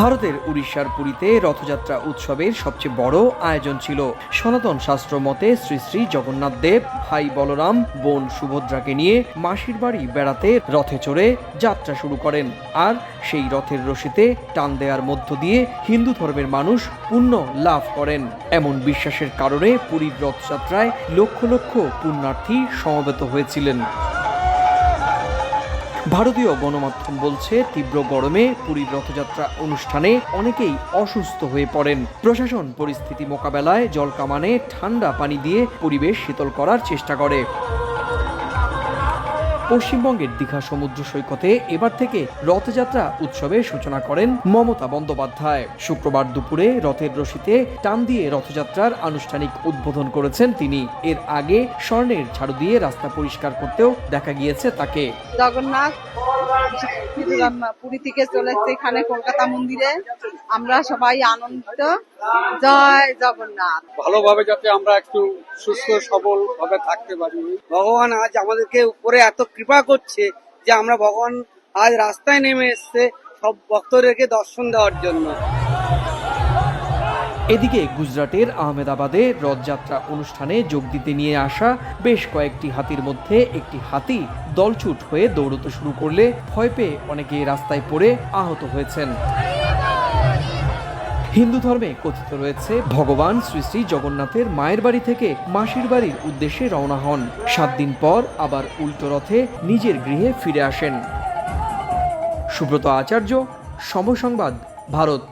ভারতের উড়িষ্যার পুরীতে রথযাত্রা উৎসবের সবচেয়ে বড় আয়োজন ছিল। সনাতন শাস্ত্র মতে শ্রী শ্রী জগন্নাথ দেব ভাই বলরাম বোন সুভদ্রাকে নিয়ে মাসির বাড়ি বেড়াতে রথে চড়ে যাত্রা শুরু করেন। আর সেই রথের রশিতে টান দেওয়ার মধ্য দিয়ে হিন্দু ধর্মের মানুষ পুণ্য লাভ করেন। এমন বিশ্বাসের কারণে পুরীর রথযাত্রায় লক্ষ লক্ষ পুণ্যার্থী সমবেত হয়েছিলেন। ভারতীয় গণমাধ্যম বলছে, তীব্র গরমে পুরীর রথযাত্রা অনুষ্ঠানে অনেকেই অসুস্থ হয়ে পড়েন। প্রশাসন পরিস্থিতি মোকাবেলায় জলকামানে ঠান্ডা পানি দিয়ে পরিবেশ শীতল করার চেষ্টা করে। পশ্চিমবঙ্গের দীঘা সমুদ্র সৈকতে এবার থেকে রথযাত্রা উৎসবের সূচনা করেন মমতা বন্দ্যোপাধ্যায়। শুক্রবার দুপুরে রথের রশিতে টান দিয়ে রথযাত্রার আনুষ্ঠানিক উদ্বোধন করেছেন তিনি। এর আগে স্বর্ণের ঝাড়ু দিয়ে রাস্তা পরিষ্কার করতেও দেখা গিয়েছে তাকে। জগন্নাথ পুরী থেকে চলেছে এখানে কলকাতা মন্দিরে, আমরা সবাই আনন্দিত। জয় জগন্নাথ। ভালোভাবে যাতে আমরা একটু সুস্থ সবল ভাবে থাকতে পারি। ভগবান আজ আমাদেরকে উপরে এত কৃপা করছে যে আমরা ভগবান আজ রাস্তায় নেমে এসছে সব ভক্তদেরকে দর্শন দেওয়ার জন্য। এদিকে গুজরাটের আহমেদাবাদে রথযাত্রা অনুষ্ঠানে যোগ দিতে নিয়ে আসা বেশ কয়েকটি হাতির মধ্যে একটি হাতি দলছুট হয়ে দৌড়তে শুরু করলে ভয় পেয়ে অনেকে রাস্তায় পড়ে আহত হয়েছেন। হিন্দু ধর্মে কথিত রয়েছে, ভগবান শ্রী শ্রী জগন্নাথের মায়ের বাড়ি থেকে মাসির বাড়ির উদ্দেশ্যে রওনা হন। 7 দিন পর আবার উল্টো রথে নিজের গৃহে ফিরে আসেন। সুব্রত আচার্য, সময় সংবাদ, ভারত।